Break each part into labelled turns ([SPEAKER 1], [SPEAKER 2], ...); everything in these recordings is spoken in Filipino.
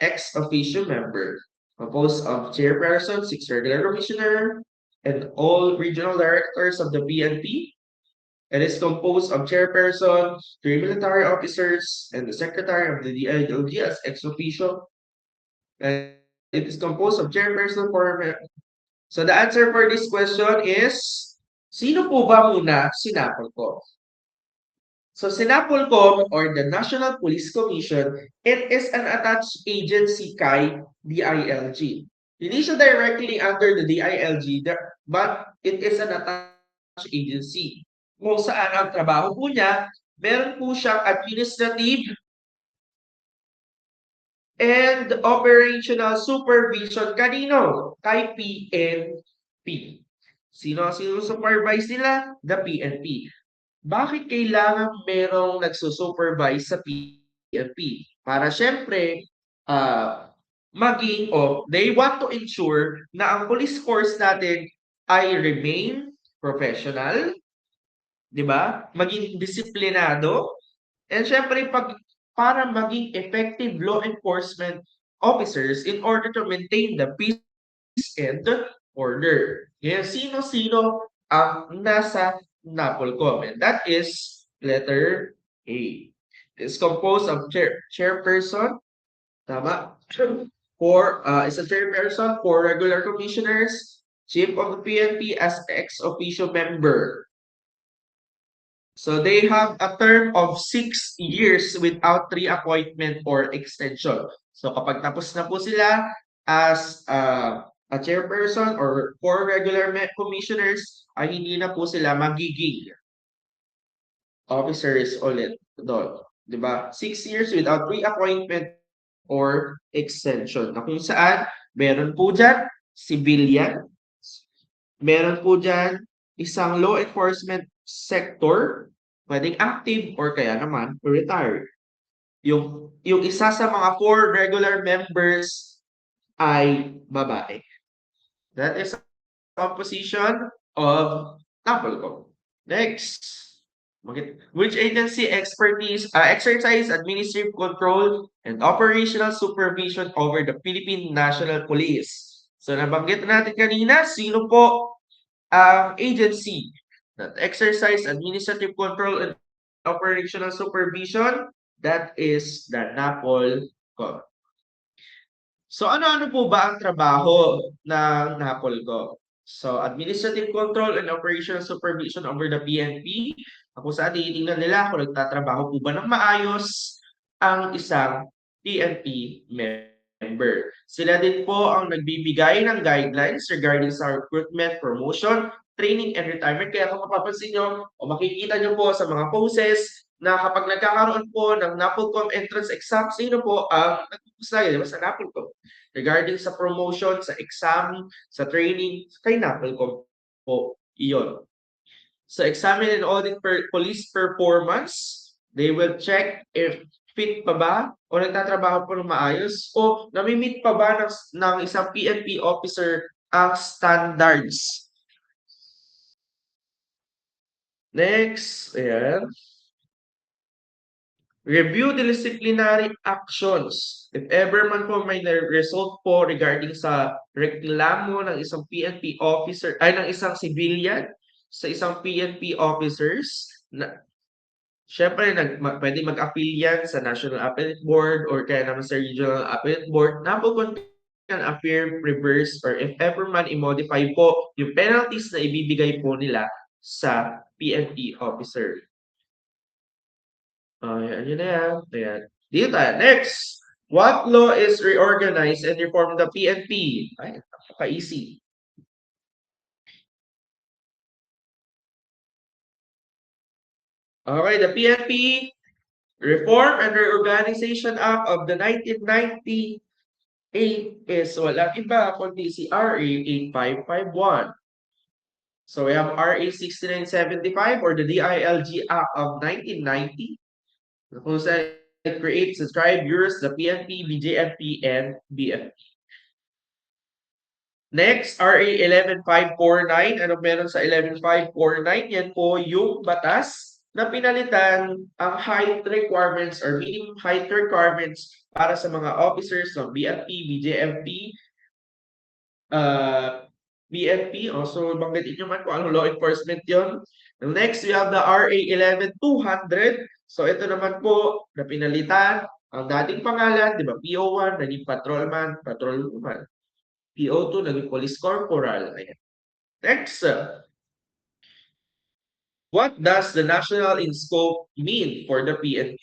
[SPEAKER 1] ex officio member, composed of chairperson, 6 regular commissioner, and all regional directors of the PNP. It is composed of chairperson, 3 military officers, and the secretary of the DILG as ex officio. And it is composed of chairperson for. So the answer for this question is, sino po ba muna sinapol ko? So Sinapolcom or the National Police Commission, it is an attached agency kay DILG. Hindi siya directly under the DILG, but it is an attached agency. Kung saan ang trabaho po niya, meron po siyang administrative and operational supervision kanino? Kay PNP. Sino ang supervise nila? The PNP. Bakit kailangan merong nagsusupervise sa PNP? Para siyempre, they want to ensure na ang police force natin ay remain professional, di ba? Maging disiplinado, and siyempre para maging effective law enforcement officers in order to maintain the peace and order. Kaya sino-sino ang nasa NAPOLCOM? And that is letter A. It's composed of chairperson, tama? Is a chairperson, 4 regular commissioners, chief of the PNP as ex officio member. So they have a term of 6 years without reappointment or extension. So kapag tapos na po sila as a chairperson or 4 regular commissioners, ay hindi na po sila magiging officers ulit doon. Diba? 6 years without reappointment or extension. Na kung saan, meron po dyan civilian, meron po dyan isang law enforcement sector, pwedeng active or kaya naman retired. Yung isa sa mga 4 regular members ay babae. That is composition of NAPOLCOM. Next. Which agency exercise administrative control and operational supervision over the Philippine National Police? So nabanggit natin kanina, sino po ang agency that exercise administrative control and operational supervision? That is the NAPOLCOM. So ano-ano po ba ang trabaho ng NAPOLCOM? So administrative control and operational supervision over the PNP. Kung saan tinitingnan nila kung nagtatrabaho po ba ng maayos ang isang PNP member. Sila din po ang nagbibigay ng guidelines regarding sa recruitment, promotion, training, and retirement. Kaya kung mapapansin nyo o makikita nyo po sa mga poses na kapag nagkakaroon po ng NAPOLCOM entrance exam, sino po ang nagpupuslaya, di ba, sa NAPOLCOM? Regarding sa promotion, sa exam, sa training, kay NAPOLCOM po iyon. So examine and audit police performance. They will check if fit pa ba o nagtatrabaho po ng maayos o nami-meet pa ba ng isang PNP officer ang standards. Next, ayan. Review the disciplinary actions. If ever man po may result po regarding sa reklamo ng isang PNP officer, ay ng isang civilian sa isang PNP officers, na syempre pwede mag-appeal yan sa National Appellate Board or kaya naman sa Regional Appellate Board, napag can appear, reverse, or if ever man i-modify po yung penalties na ibibigay po nila sa PNP officer. Ayan, yun na yan. Ayan. Dito tayo. Next. What law is reorganized and reformed the PNP? Ay, napaka-easy. Okay, the PNP Reform and Reorganization Act of the 1998 is walang iba kundi si RA 8551. So we have RA 6975 or the DILG Act of 1990. Kung saan it creates the tribunals, the PNP, BJMP, and BFP. Next, RA 11549. Ano meron sa 11549? Yan po yung batas na pinalitan ang height requirements or minimum height requirements para sa mga officers ng BFP, BJMP, BFP, also banggitin nyo man kung anong law enforcement yon. Next, we have the RA 11200. So ito naman po, na pinalitan, ang dating pangalan, di ba, PO1, naging patrolman, patrolwoman. PO2, naging police corporal. Ayan. Next, what does the national in scope mean for the PNP?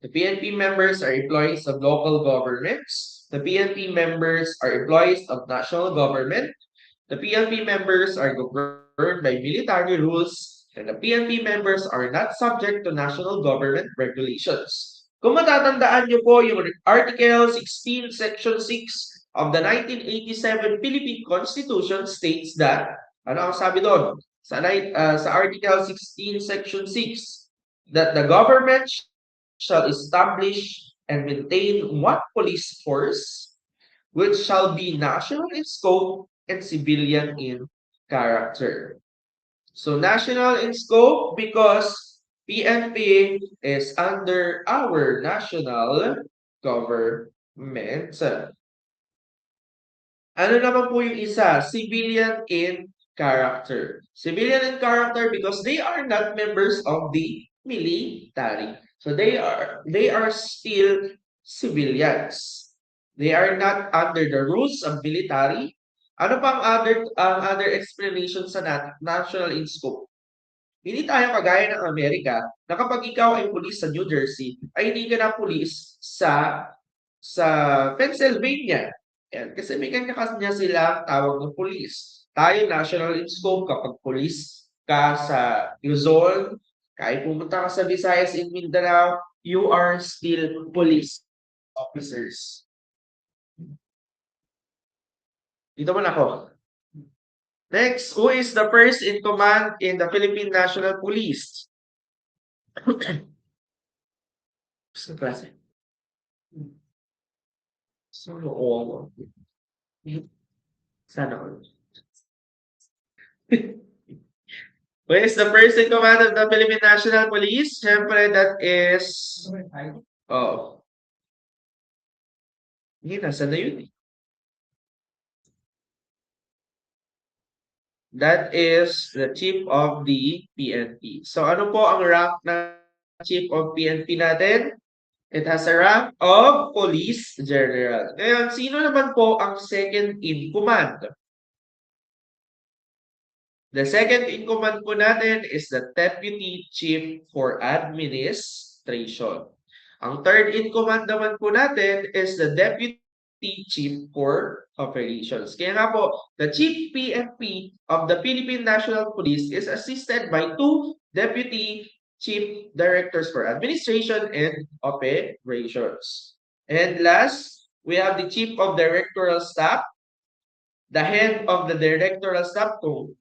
[SPEAKER 1] The PNP members are employees of local governments. The PNP members are employees of national government. The PNP members are governed by military rules, and the PNP members are not subject to national government regulations. Kung matatandaan niyo po yung Article 16, Section 6 of the 1987 Philippine Constitution states that, ano ang sabi doon? Sa Article 16, Section 6, that the government shall establish and maintain one police force which shall be national in scope and civilian in character. So national in scope because PNP is under our national government. Ano naman po yung isa? Civilian in character. Civilian in character because they are not members of the military. So they are still civilians. They are not under the rules of military. Ano pang other explanation sa national in scope? Hindi tayo kagaya ng Amerika na kapag ikaw ay pulis sa New Jersey, ay hindi ka na pulis sa Pennsylvania. Yan. Kasi may kanya-kanya silang tawag ng pulis. Tayo, national in scope, kapag pulis ka sa Luzon, kahit pumunta ka sa Visayas in Mindanao, you are still police officers. Dito man ako. Next, who is the first in command in the Philippine National Police? Sa klase. Solo all. Sana all. Who is the first in command of the Philippine National Police? Siyempre, that is... Oh. Hindi, nasa na yun eh. That is the chief of the PNP. So ano po ang rank ng chief of PNP natin? It has a rank of Police General. Ngayon, sino naman po ang second in command? The second in command po natin is the Deputy Chief for Administration. Ang third in command naman po natin is the Deputy Chief for Operations. Kaya nga po, the Chief PNP of the Philippine National Police is assisted by two Deputy Chief Directors for Administration and Operations. And last, we have the Chief of Directorial Staff, the head of the Directorial Staff. Kung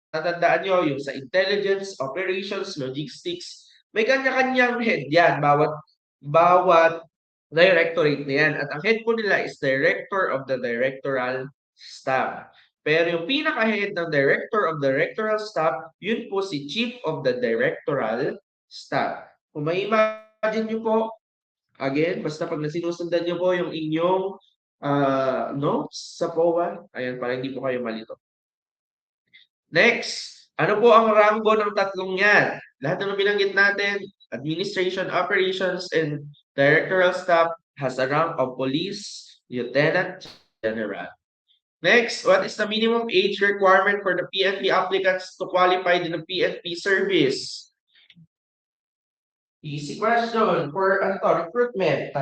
[SPEAKER 1] tatandaan nyo, yung sa intelligence, operations, logistics, may kanya-kanyang head yan. Bawat directorate na yan. At ang head po nila is Director of the Directorial Staff. Pero yung pinaka-head ng Director of the Directorial Staff, yun po si Chief of the Directorial Staff. Kung may imagine nyo po, again, basta pag nasinusundan nyo po yung inyong notes sa POA, ayan, para hindi po kayo malito. Next, ano po ang ranggo ng tatlong yan? Lahat ng binanggit natin, administration, operations, and directorial staff has a rank of police, lieutenant, general. Next, what is the minimum age requirement for the PNP applicants to qualify in the PNP service? Easy question for recruitment.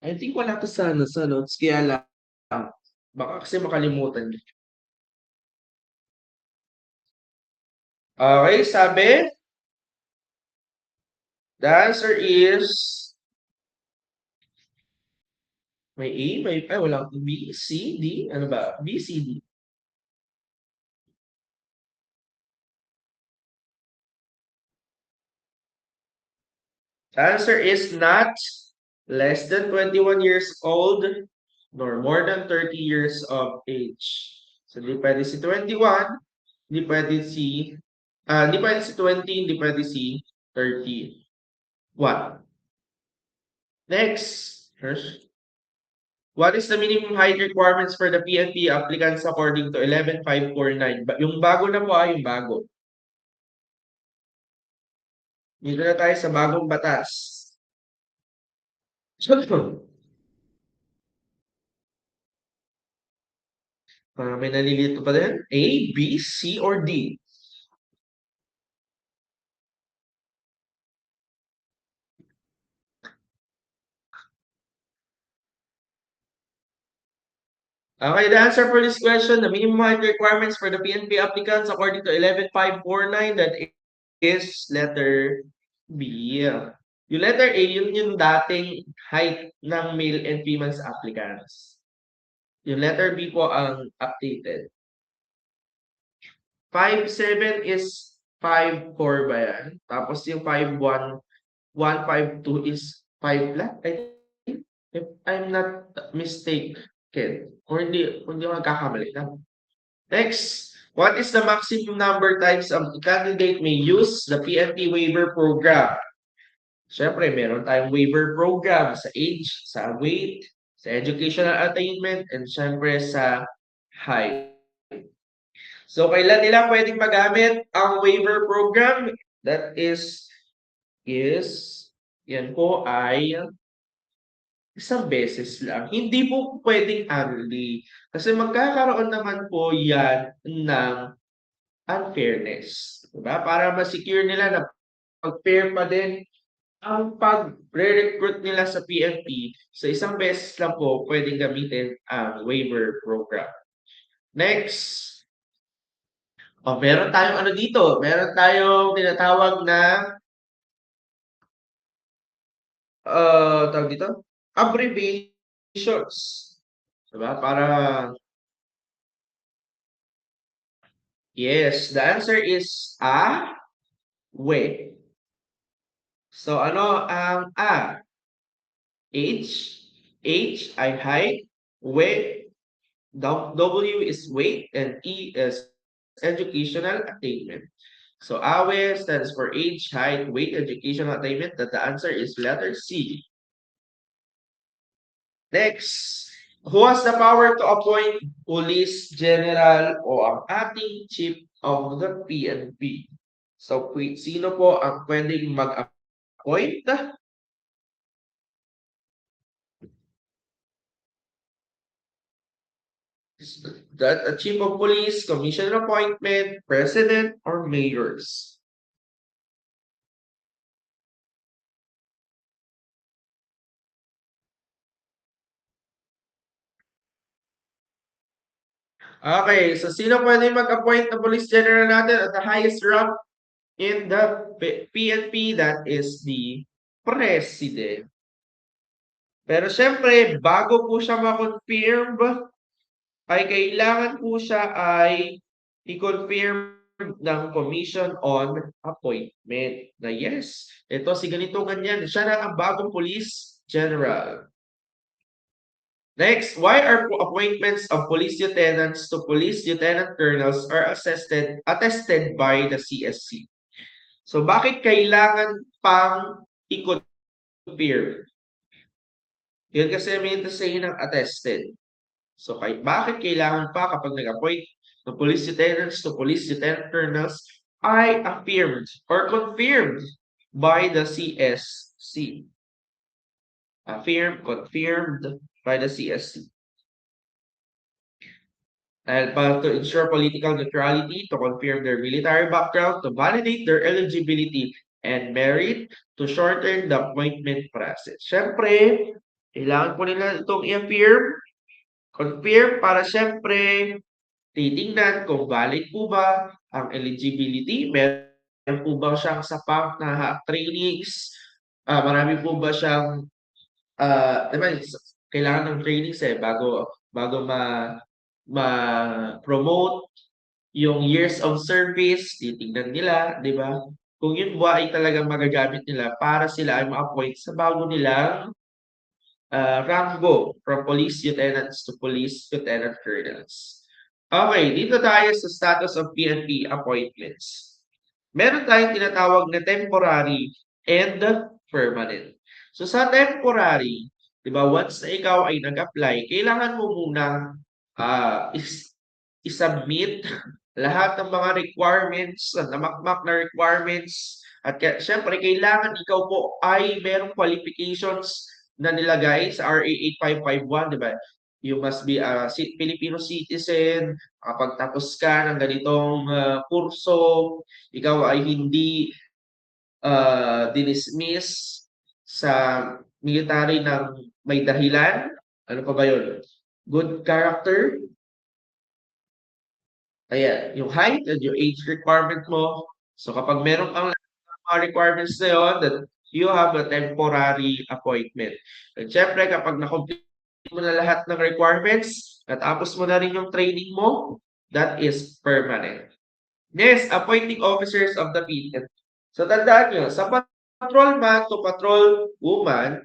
[SPEAKER 1] I think wala to sa notes, kaya lang. Baka kasi makalimutan. Okay, sabi. The answer is may A, wala B, C, D. Ano ba? B, C, D. The answer is not less than 21 years old nor more than 30 years of age. So, hindi pwede si 21, hindi pwede si, hindi pwede si 20, hindi pwede si 31. Next, what is the minimum height requirements for the PNP applicants according to 11549? Yung bago na po yung bago. Dito na tayo sa bagong batas. May nalilito pa din. A, B, C, or D? Okay, the answer for this question, the minimum height requirements for the PNP applicants according to 11549, that is letter B. Yung letter A, yun yung dating height ng male and female applicants. Yung letter B po ang updated. 5'7" is 5'4" ba yan? Tapos yung 5'1", 152 is 5 flat, I think. If I'm not mistaken. Or hindi ako nagkakamali lang. Next, what is the maximum number times a candidate may use the PNP waiver program? Siyempre, meron tayong waiver program sa age, sa weight, sa educational attainment, and siyempre sa height. So, kailan nila pwedeng magamit ang waiver program? That is, yan po ay isang beses lang. Hindi po pwedeng annually. Kasi magkakaroon naman po yan ng unfairness. Diba? Para ma-secure nila na pag-fair pa din ang pag-recruit nila sa PNP, sa isang beses lang po pwedeng gamitin ang waiver program. Next. Meron tayong ano dito, meron tayong tinatawag na tawag dito, abbreviations. Diba? Para yes, the answer is we. So ano ang A? H ay height, we, W is weight, and E is educational attainment. So AWE stands for age, height, weight, educational attainment. That the answer is letter C. Next, who has the power to appoint police general o ang acting chief of the PNP? So, sino po ang pwedeng mag-appoint? That a chief of police, commissioner appointment, president, or mayors? Okay, so sino pwede mag-appoint na police general natin at the highest rank in the PNP? That is the president. Pero syempre, bago po siya ma-confirm, ay kailangan po siya ay i-confirm ng Commission on Appointment na yes, ito si ganito ganyan, siya na ang bagong police general. Next, why are appointments of police lieutenants to police lieutenant colonels are attested by the CSC? So bakit kailangan pang i-confirm? Yun kasi mean to say ng attested. So bakit kailangan pa kapag nag-appoint ng police lieutenants to police lieutenant colonels ay affirmed or confirmed by the CSC? Confirmed by the CSC. And to ensure political neutrality, to confirm their military background, to validate their eligibility and merit, to shorten the appointment process. Siyempre, kailangan po nila itong i-affirm, confirm, para siyempre titingnan kung valid po ba ang eligibility, meron po ba siyang sapat na trainings, marami po ba siyang diba, kailangan ng trainings bago ma-promote yung years of service, titignan nila, di ba? Kung yun ba ay talagang magagamit nila para sila ay ma-appoint sa bago nilang rango from police lieutenants to police lieutenant colonels. Okay, dito tayo sa status of PNP appointments. Meron tayong tinatawag na temporary and permanent. So sa temporary, 'di ba, once na ikaw ay nag-apply, kailangan mo munang i-submit lahat ng mga requirements, namakmak na requirements at siyempre kailangan ikaw po ay merong qualifications na nilagay sa RA 8551, 'di ba? You must be a Filipino citizen, nakapagtapos ka ng ganitong kurso, ikaw ay hindi dinismiss sa military ng may dahilan. Ano pa ba yun? Good character. Ayan, yung height and yung age requirement mo. So kapag meron kang mga requirements na yun, that you have a temporary appointment. And syempre, kapag na-complete mo na lahat ng requirements, natapos mo na rin yung training mo, that is permanent. Next, appointing officers of the PNP. So tandaan nyo, sa patrolman to patrolman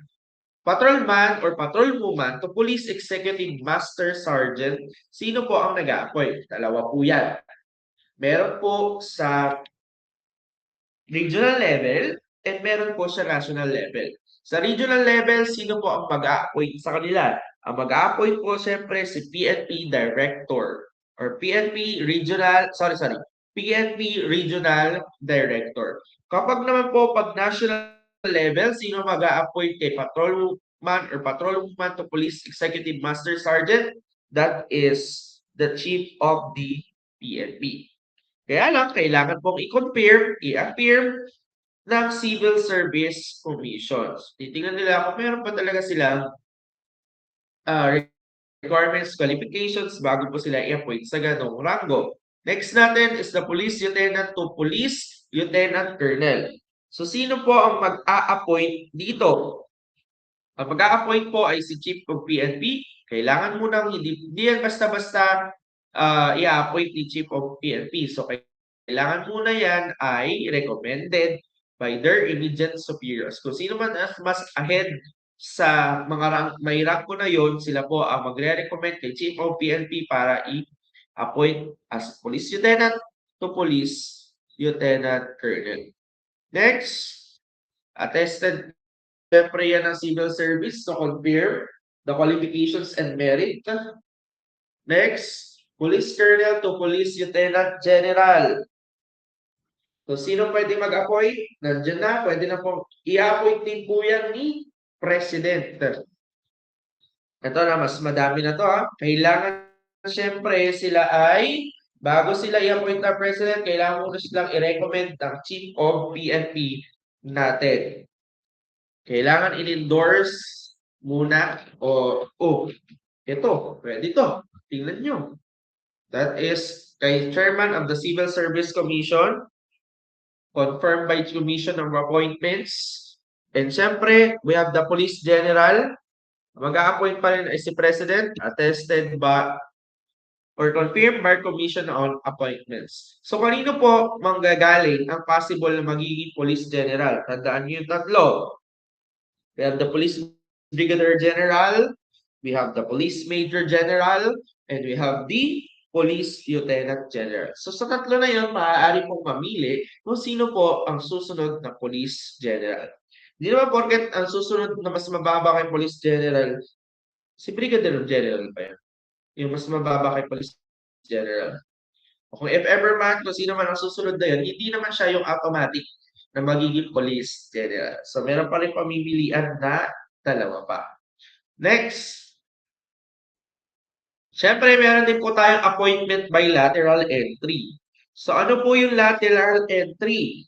[SPEAKER 1] or patrolwoman to police executive master sergeant, sino po ang nag-a-appoint? Dalawa po yan. Meron po sa regional level and meron po sa national level. Sa regional level, sino po ang mag-a-appoint sa kanila? Ang mag-a-appoint po siyempre si PNP Director or PNP Regional Director. Kapag naman po pag national level, sino mag-a-appoint kay patrolman or patrolwoman to police executive master sergeant? That is the chief of the PNP. Kaya lang, kailangan pong i-affirm ng Civil Service Commissions. Titingnan nila kung meron pa talaga silang requirements, qualifications bago po sila i-appoint sa ganong rango. Next natin is the Police Lieutenant to Police Lieutenant Colonel. So, sino po ang mag-a-appoint dito? Ang mag-a-appoint po ay si Chief of PNP. Kailangan mo nang hindi yan basta-basta i-appoint ni Chief of PNP. So, kailangan muna yan ay recommended by their immediate superiors. Kung sino man mas ahead sa mga may rank ko na yon, sila po ang magre-recommend kay Chief of PNP para i-appoint as Police Lieutenant to Police Lieutenant Colonel. Next, attested siyempre yan ng civil service to confirm the qualifications and merit. Next, Police Colonel to Police Lieutenant General. So, sino pwede mag-appoint? Nandiyan na, pwede na po. I-appoint din po yan ni President. Ito na, mas madami na to ha. Kailangan siyempre sila ay, bago sila i-appoint na President, kailangan muna silang i-recommend ng Chief of PNP natin. Kailangan in-endorse muna ito, pwede to. Tingnan nyo. That is kay Chairman of the Civil Service Commission, confirmed by Commission of Appointments. And siyempre, we have the Police General. Mag-a-appoint pa rin ay si President, attested by or confirmed by Commission on Appointments. So, kanino po manggagaling ang possible na magiging Police General? Tandaan niyo yung tatlo. We have the Police Brigadier General, we have the Police Major General, and we have the Police Lieutenant General. So sa tatlo na yun, maaari pong mamili kung sino po ang susunod na Police General. Hindi naman porket ang susunod na mas mababa kay Police General, si Brigadier General pa yan. Yung mas mababa kay Police General. O kung if ever man, kung sino man ang susunod na yun, hindi naman siya yung automatic na magiging Police General. So meron pa rin pamimilian na dalawa pa. Next. Siyempre, meron din po tayong appointment by lateral entry. So, ano po yung lateral entry?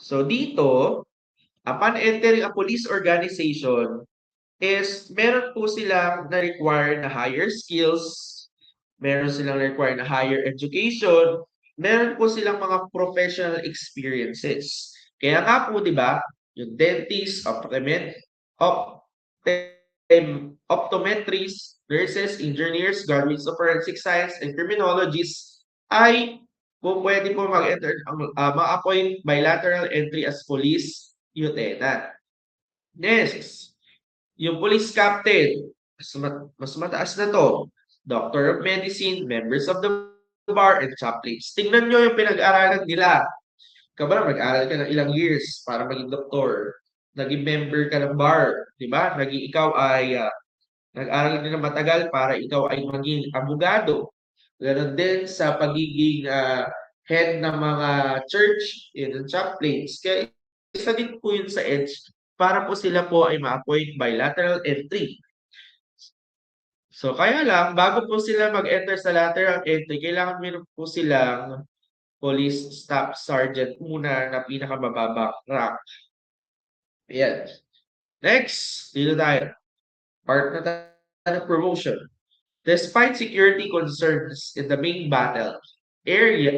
[SPEAKER 1] So, dito, upon entering a police organization, is meron po silang na-require na higher skills, meron silang require na higher education, meron po silang mga professional experiences. Kaya nga po, di ba, yung dentist, optometrists, nurses, engineers, graduates of forensic science, and criminologists ay pwede po mag-enter, ma-appoint bilateral entry as police lieutenant. Next, Yung police captain, mas mataas na to. Doctor of Medicine, members of the bar, and chaplains. Tingnan nyo yung pinag-aralan nila. Ikaw nag-aral ka ng ilang years para maging doktor. Naging member ka ng bar, di ba? Ikaw ay nag-aral ka ng matagal para ikaw ay maging abogado. Ganon din sa pagiging head ng mga church, yun, ng chaplains. Kaya isa din po yun sa EDGE para po sila po ay ma-appoint bilateral entry. So kaya lang, bago po sila mag-enter sa lateral entry, kailangan meron po silang police staff sergeant muna na pinakamababang rank. Ayan. Next, dito tayo. Part na tayo ng promotion. Despite security concerns in the main battle area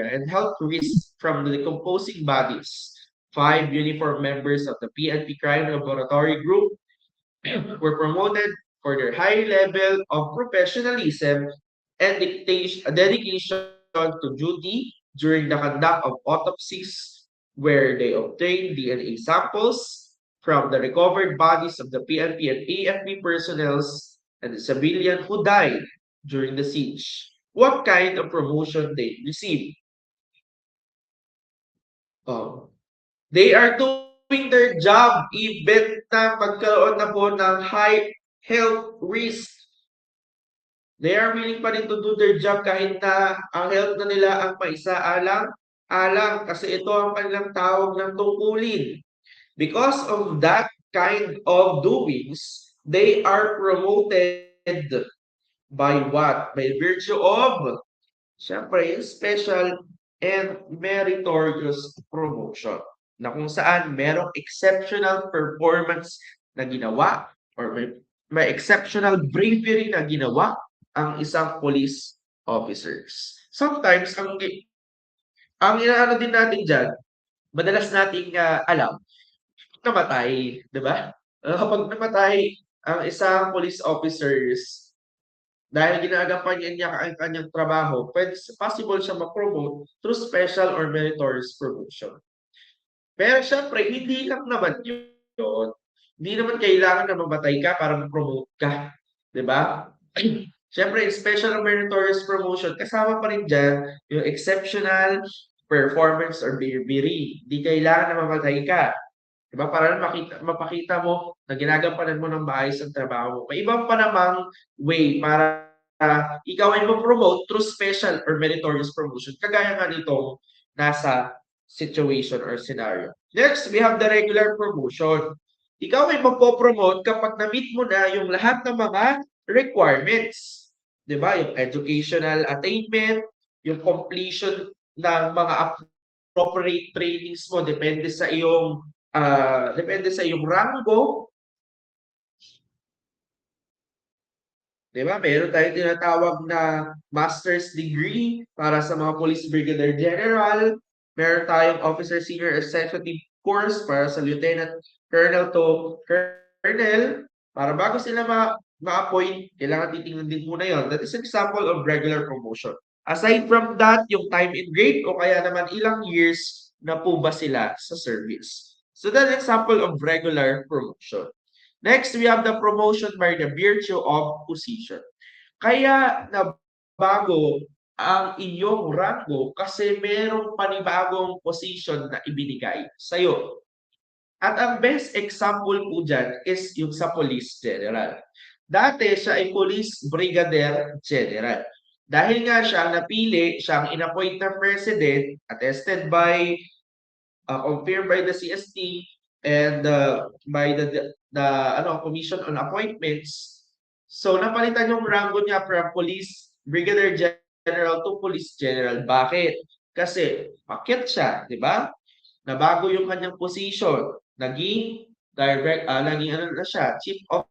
[SPEAKER 1] and health risks from the decomposing bodies, 5 uniformed members of the PNP Crime Laboratory Group were promoted for their high level of professionalism and dedication to duty during the conduct of autopsies, where they obtained DNA samples from the recovered bodies of the PNP and AFP personnel and the civilian who died during the siege. What kind of promotion they received? They are doing their job even na magkaroon na po ng high health risk. They are willing pa rin to do their job kahit na ang health na nila ang alang kasi ito ang kanilang tawag ng tungkulin. Because of that kind of doings, they are promoted by what? By virtue of, syempre, special and meritorious promotion na kung saan merong exceptional performance na ginawa or may exceptional bravery na ginawa ang isang police officers. Sometimes, ang inaano din natin dyan, madalas nating alam, namatay, di ba? Kapag namatay ang isang police officers, dahil ginagampanan niya ang kanyang trabaho, possible siya ma-promote through special or meritorious promotion. Pero syempre, hindi lang naman yun. Hindi naman kailangan na mamatay ka para ma-promote ka. Di ba? Syempre, special or meritorious promotion, kasama pa rin dyan yung exceptional performance or bravery. Hindi kailangan na mamatay ka. Diba? Para mapakita mo na ginagampanan mo ng maayos ang trabaho mo. May ibang pa namang way para ikaw ay ma-promote through special or meritorious promotion. Kagaya nga nito nasa situation or scenario. Next, we have the regular promotion. Ikaw ay mapopromote kapag na-meet mo na yung lahat ng mga requirements. Diba? Yung educational attainment, yung completion ng mga appropriate trainings mo, depende sa iyong rango. Diba? Meron tayong tinatawag na master's degree para sa mga police brigadier general. Meron tayong officer senior executive course para sa lieutenant colonel to colonel. Para bago sila ma-appoint, kailangan titingnan din muna yon. That is an example of regular promotion. Aside from that, yung time in grade o kaya naman ilang years na po ba sila sa service. So that's an example of regular promotion. Next, we have the promotion by the virtue of position. Kaya nabago ang inyong rango kasi merong panibagong position na ibinigay sa'yo. At ang best example po dyan is yung sa Police General. Dati siya ay Police Brigadier General. Dahil nga siya napili, siyang inappoint ng President, attested by, confirmed by the CST, and by the Commission on Appointments. So napalitan yung rango niya from Police Brigadier General to Police General. Bakit? Kasi paket siya, di ba? Nabago yung kanyang position. Naging Chief of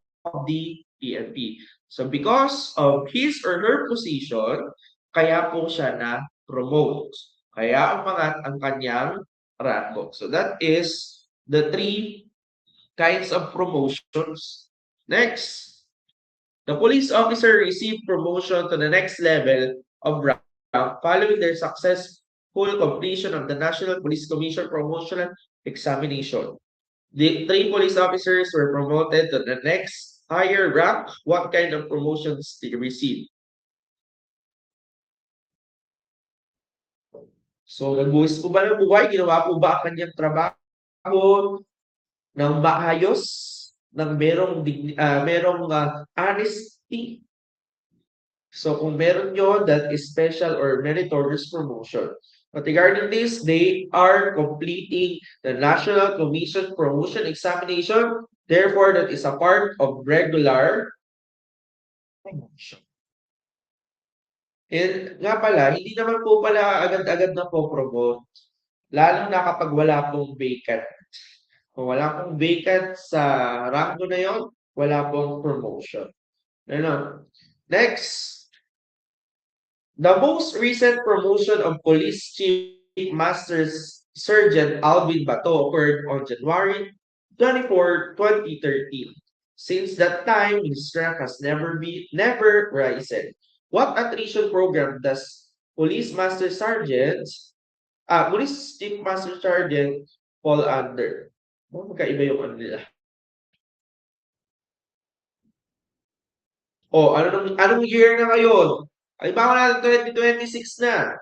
[SPEAKER 1] the PNP. So because of his or her position, kaya po siya na-promote. Kaya umangat ang kanyang rango. So that is the 3 kinds of promotions. Next, the police officer received promotion to the next level of rank following their successful completion of the National Police Commission Promotional Examination. The 3 police officers were promoted to the next higher rank. What kind of promotions did they receive? So, nagbuhis po ba ng buhay? Ginawa po ba ang kanyang trabaho ng maayos, ng merong honesty? So, kung meron yun, that is special or meritorious promotion. But regarding this, they are completing the National Commission Promotion Examination. Therefore, that is a part of regular promotion. And nga pala, hindi naman po pala agad-agad na po promote. Lalo na kapag wala pong vacant. Kung wala pong vacant sa rango na yon, wala pong promotion. Ano? Next, the most recent promotion of Police Chief Master Sergeant Alvin Bato occurred on January 24, 2013. Since that time, his rank has never risen. What attrition program does Police Master Sergeant, Police Chief Master Sergeant fall under? Magkaiba yung ano nila. Anong year na ngayon? Halimbawa natin 2026 na.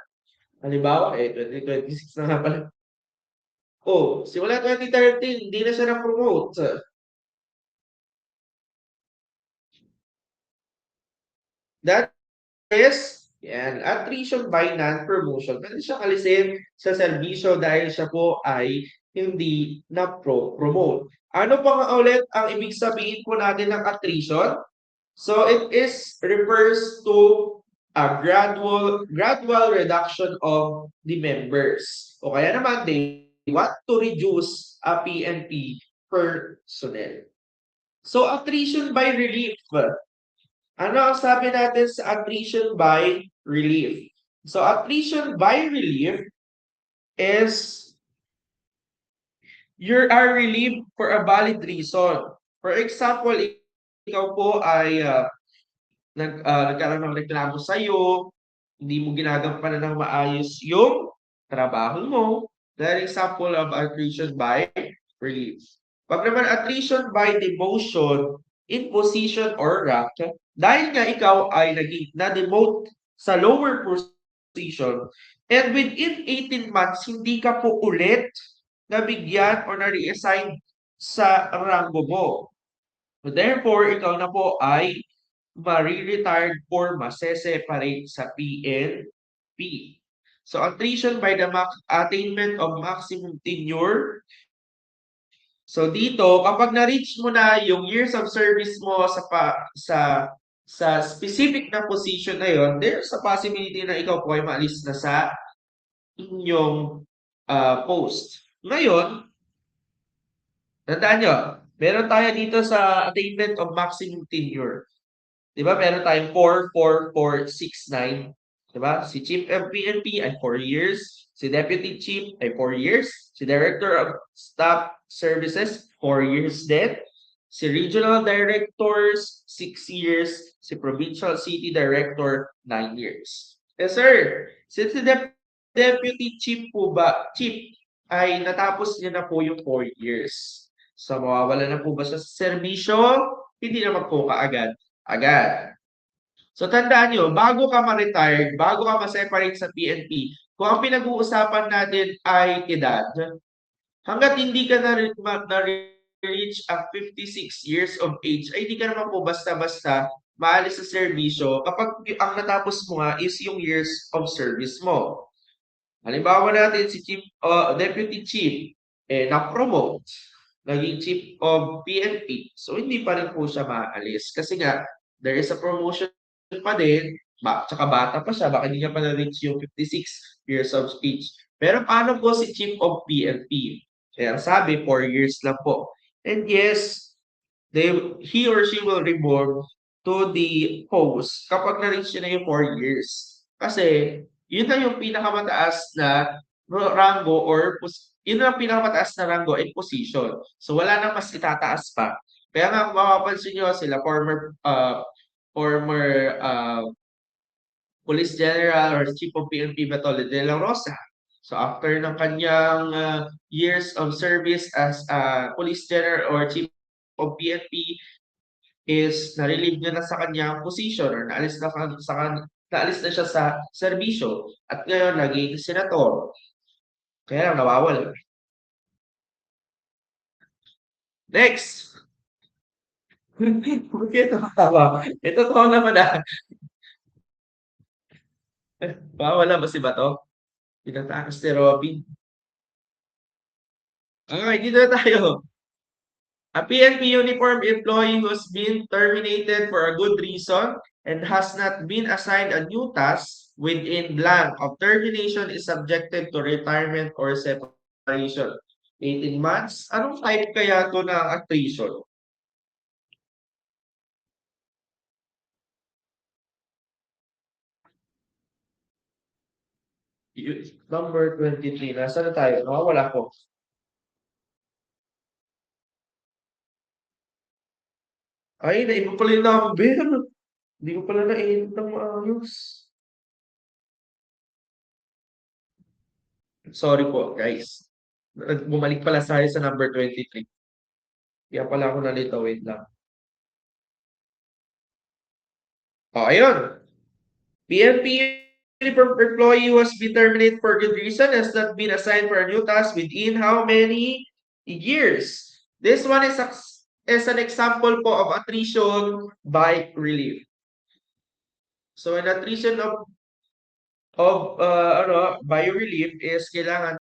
[SPEAKER 1] Halimbawa, 2026 na nga pala. Simula 2013, hindi na siya na-promote. That is, attrition by non-promotion. Pwede siya alisin sa serbisyo dahil siya po ay hindi na-promote. Ano pa nga ulit ang ibig sabihin po natin ng attrition? So it refers to a gradual reduction of the members. O kaya naman, they want to reduce a PNP personnel. So attrition by relief. Ano ang sabi natin sa attrition by relief? So attrition by relief is you are relieved for a valid reason. For example, ikaw po ay nagkaroon ng reklamo sa iyo, hindi mo ginagampanan ng maayos yung trabaho mo. That is example of attrition by relief. Pag naman attrition by demotion in position or rank, dahil nga ikaw ay na-demote sa lower position, and within 18 months, hindi ka po ulit nabigyan or na-reassign sa rango mo. Therefore, ikaw na po ay mari-retired or mase-separate sa PNP. So, attrition by the attainment of maximum tenure. So, dito, kapag na-reach mo na yung years of service mo sa specific na position na yon, there's a possibility na ikaw po ay maalis na sa inyong post. Ngayon, tandaan nyo, meron tayo dito sa attainment of maximum tenure. Di ba? Meron tayong 4, 4, 4, 6, 9. Di ba? Si Chief of PNP ay 4 years. Si Deputy Chief ay 4 years. Si Director of Staff Services, 4 years din. Si Regional Directors, 6 years. Si Provincial City Director, 9 years. Yes, sir. Since si Deputy Chief po ba, Chief, ay natapos niya na po yung 4 years. So, mawawala na po ba siya sa serbisyo? Hindi naman po kaagad. So, tandaan nyo, bago ka ma-retired, bago ka ma-separate sa PNP, kung ang pinag-uusapan natin ay edad, hanggat hindi ka na-reach ang 56 years of age, ay hindi ka naman po basta-basta maalis sa serbisyo kapag ang natapos mo nga is yung years of service mo. Halimbawa natin si Deputy Chief, na-promote, naging Chief of PNP. So, hindi pa rin po siya maalis. Kasi nga, there is a promotion pa din, tsaka bata pa siya, baka hindi niya pa na-reach yung 56 years of age. Pero paano po si Chief of PNP? Kaya sabi, 4 years lang po. And yes, he or she will remove to the post kapag na-reach niya na yung 4 years. Kasi, yun na yung pinakamataas na rango or yun ang pinakamataas na rango and position. So, wala nang mas itataas pa. Kaya nga, mapapansin nyo sila, former Police General or Chief of PNP Batole de la Rosa. So after ng kanyang years of service as Police General or Chief of PNP is na-relieve niya na sa kanyang position or naalis na siya sa serbisyo at ngayon naging senator. Kaya lang nawawala. Next! Bakit tumatawa? Ito totoo naman Mawawala ba si Bato? Tinatakas ni Robin. Okay, dito na tayo. A PNP uniform employee who's been terminated for a good reason and has not been assigned a new task within blank of termination is subjected to retirement or separation. 18 months? Anong type kaya to ng attrition? Number 23. Nasaan na tayo? Nawawala ko. Ay, naiba pala yung number. Hindi ko pala na-edit ng maayos. Sorry po, guys. Bumalik pala tayo sa number 23. Kaya pala ako nalito. Wait lang. Ayun. PNP uniform employee was be terminated for good reason has not been assigned for a new task within how many years? This one is an example po of attrition by relief. So an attrition of by relief is kailangan